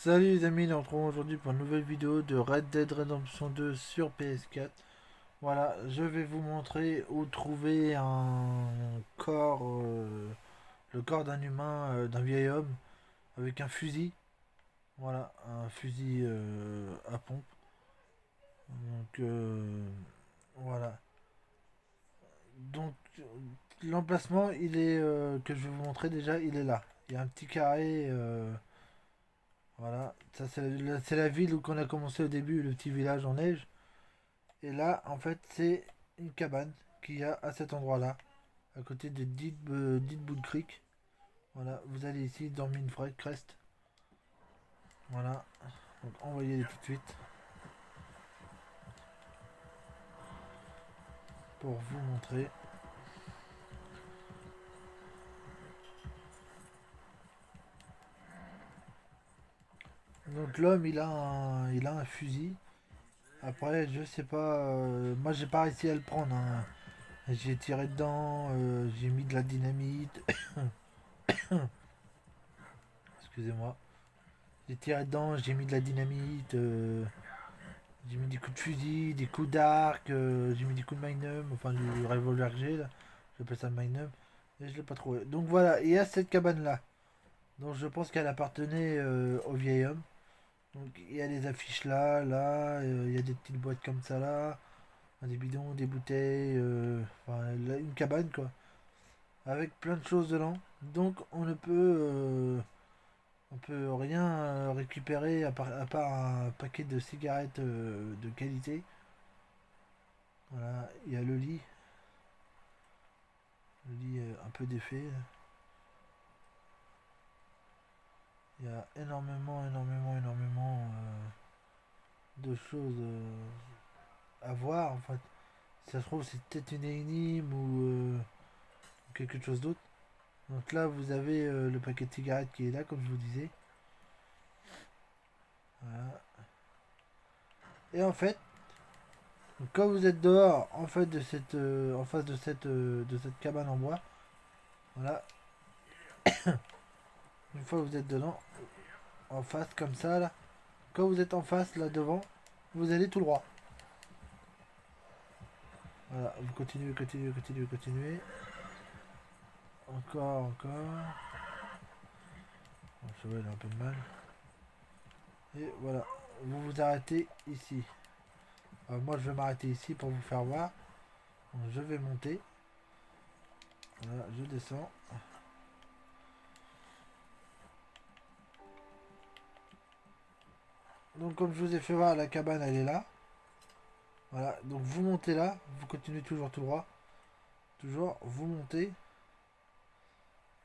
Salut les amis, nous nous retrouvons aujourd'hui pour une nouvelle vidéo de Red Dead Redemption 2 sur PS4. Voilà, je vais vous montrer où trouver un corps, le corps d'un humain, d'un vieil homme, avec un fusil. Voilà, un fusil à pompe. Donc voilà. Donc l'emplacement, il est que je vais vous montrer déjà, il est là. Il y a un petit carré. Voilà, ça c'est la ville où on a commencé au début, le petit village en neige. Et là, en fait, c'est une cabane qu'il y a à cet endroit-là, à côté de Deadwood Creek. Voilà, vous allez ici dans Minefred Crest. Voilà, donc envoyez-les tout de suite pour vous montrer. Donc l'homme, il a un fusil. Après, je sais pas, moi j'ai pas réussi à le prendre, hein. J'ai tiré dedans, j'ai mis de la dynamite. Excusez-moi. J'ai tiré dedans, j'ai mis de la dynamite. J'ai mis des coups de fusil, des coups d'arc, j'ai mis des coups de magnum, enfin du revolver que j'ai là. J'appelle ça le magnum. Et je l'ai pas trouvé. Donc voilà, il y a cette cabane là. Donc je pense qu'elle appartenait au vieil homme. Donc il y a des affiches là, là, il y a des petites boîtes comme ça là. Des bidons, des bouteilles, enfin une cabane quoi. Avec plein de choses dedans. Donc on peut rien récupérer à part un paquet de cigarettes de qualité. Voilà, il y a le lit un peu défait. Il y a énormément de choses à voir. En fait, si ça se trouve, c'est peut-être une énigme ou quelque chose d'autre. Donc là, vous avez le paquet de cigarettes qui est là, comme je vous disais. Voilà. Et en fait, quand vous êtes dehors, en fait en face de cette cabane en bois, voilà, une fois que vous êtes dedans, en face comme ça là, quand vous êtes en face là devant, vous allez tout droit. Voilà, vous continuez. Encore. Bon, ça va, il a un peu de mal. Et voilà, vous vous arrêtez ici. Moi, je vais m'arrêter ici pour vous faire voir. Donc, je vais monter. Voilà, je descends. Donc, comme je vous ai fait voir, la cabane, elle est là. Voilà, donc vous montez là. Vous continuez toujours tout droit. Toujours, vous montez.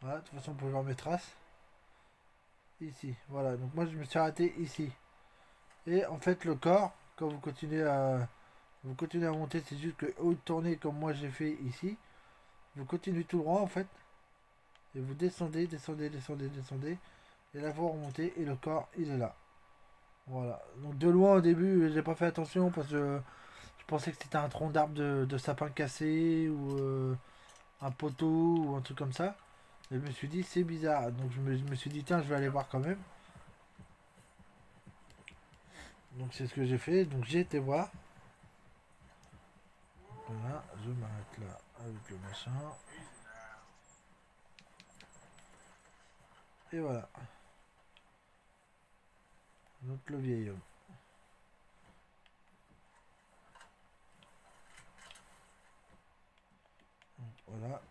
Voilà, de toute façon, vous pouvez voir mes traces. Ici, voilà. Donc, moi, je me suis arrêté ici. Et en fait, le corps, quand vous continuez à monter, c'est juste que au tourner comme moi j'ai fait ici, vous continuez tout droit en fait, et vous descendez, et là vous remontez, et le corps il est là. Voilà. Donc de loin au début, j'ai pas fait attention parce que je pensais que c'était un tronc d'arbre de sapin cassé ou un poteau ou un truc comme ça. Et je me suis dit c'est bizarre. Donc je me suis dit tiens je vais aller voir quand même. Donc c'est ce que j'ai fait. Donc j'ai été voir. Voilà, je m'arrête là avec le machin. Et voilà. Donc le vieil homme. Donc, voilà.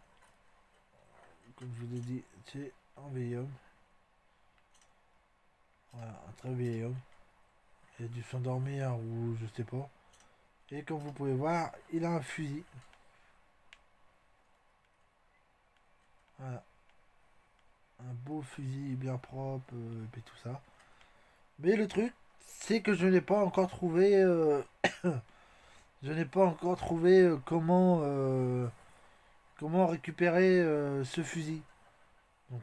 Comme je vous l'ai dit, c'est un vieil homme. Voilà, un très vieil homme. Il a dû s'endormir ou je sais pas. Et comme vous pouvez voir, il a un fusil. Voilà. Un beau fusil bien propre et tout ça. Mais le truc, c'est que je n'ai pas encore trouvé. Je n'ai pas encore trouvé comment récupérer ce fusil. Donc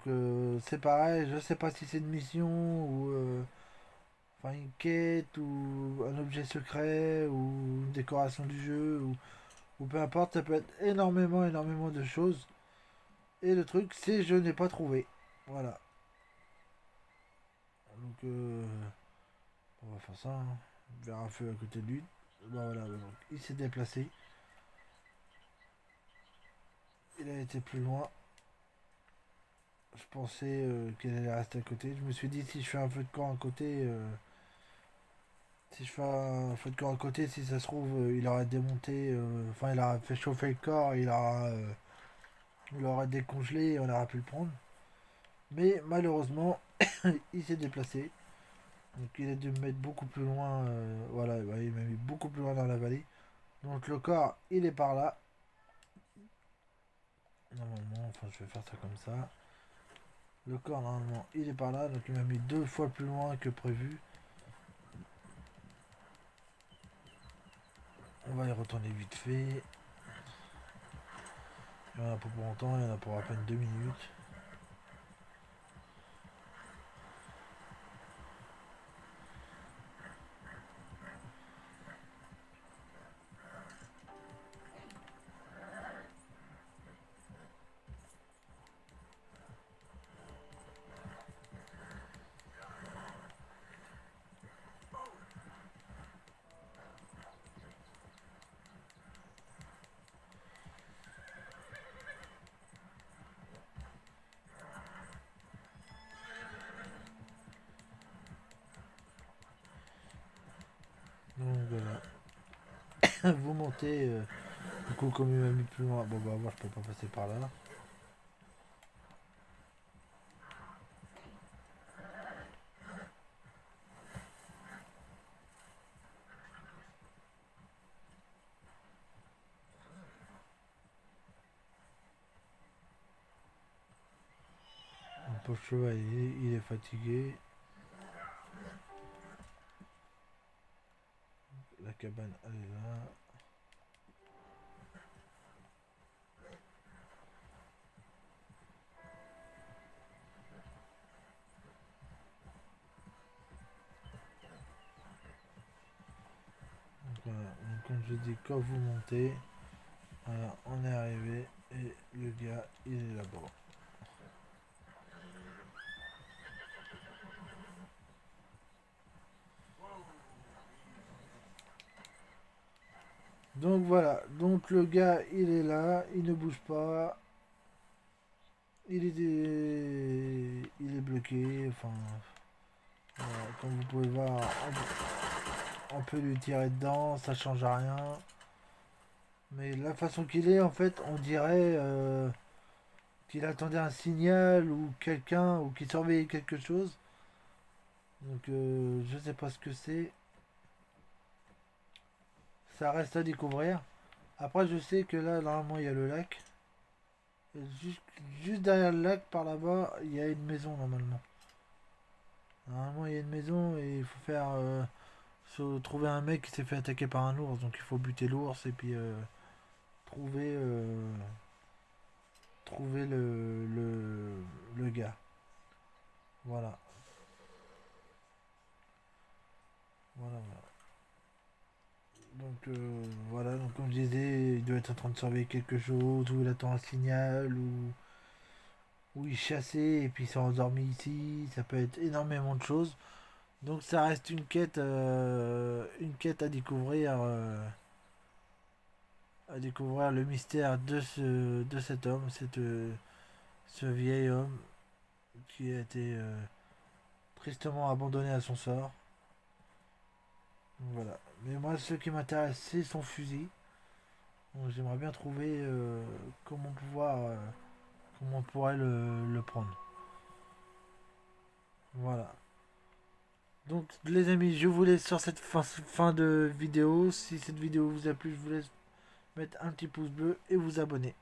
c'est pareil, je sais pas si c'est une mission ou enfin une quête ou un objet secret ou une décoration du jeu ou peu importe, ça peut être énormément de choses. Et le truc c'est je n'ai pas trouvé. Voilà. Donc on va faire ça, hein. Vers un feu à côté de lui. Bon, voilà, donc il s'est déplacé. Il a été plus loin. Je pensais qu'il allait rester à côté. Je me suis dit si je fais un feu de camp à côté, si je fais un feu de camp à côté, si ça se trouve, il aurait démonté, enfin il aurait fait chauffer le corps, il aurait décongelé et on aurait pu le prendre. Mais malheureusement, il s'est déplacé. Donc il a dû me mettre beaucoup plus loin. Voilà, ouais, il m'a mis beaucoup plus loin dans la vallée. Donc le corps, il est par là. Normalement, enfin je vais faire ça comme ça. Le corps, normalement, il est par là. Donc il m'a mis 2 fois plus loin que prévu. On va y retourner vite fait. Il y en a pas pour longtemps, il y en a pour à peine 2 minutes. Donc voilà. Vous montez. Du coup, comme il m'a mis plus loin, bon bah moi je peux pas passer par là. Mon pauvre cheval, il est fatigué. La cabane, elle est là. Donc, voilà. Donc, comme je dis, quand vous montez, voilà, on est arrivé et le gars, il est là-bas. Donc voilà, donc le gars, il est là, il ne bouge pas. Il est bloqué, enfin, voilà, comme vous pouvez voir, on peut lui tirer dedans, ça change rien. Mais la façon qu'il est, en fait, on dirait qu'il attendait un signal ou quelqu'un ou qu'il surveillait quelque chose. Donc je sais pas ce que c'est. Ça reste à découvrir. Après je sais que là normalement il y a le lac. Et juste derrière le lac par là-bas il y a une maison normalement. Normalement il y a une maison et il faut faire trouver un mec qui s'est fait attaquer par un ours. Donc il faut buter l'ours et puis trouver trouver le gars. Voilà. Voilà, voilà. Donc voilà, donc comme je disais, il doit être en train de surveiller quelque chose, ou il attend un signal, ou il chassait et puis il s'est endormi ici, ça peut être énormément de choses. Donc ça reste une quête à découvrir le mystère de cet homme, ce vieil homme qui a été tristement abandonné à son sort. Donc voilà. Mais moi, ce qui m'intéresse, c'est son fusil. Donc j'aimerais bien trouver comment on pourrait le prendre. Voilà. Donc les amis, je vous laisse sur cette fin de vidéo. Si cette vidéo vous a plu, je vous laisse mettre un petit pouce bleu et vous abonner.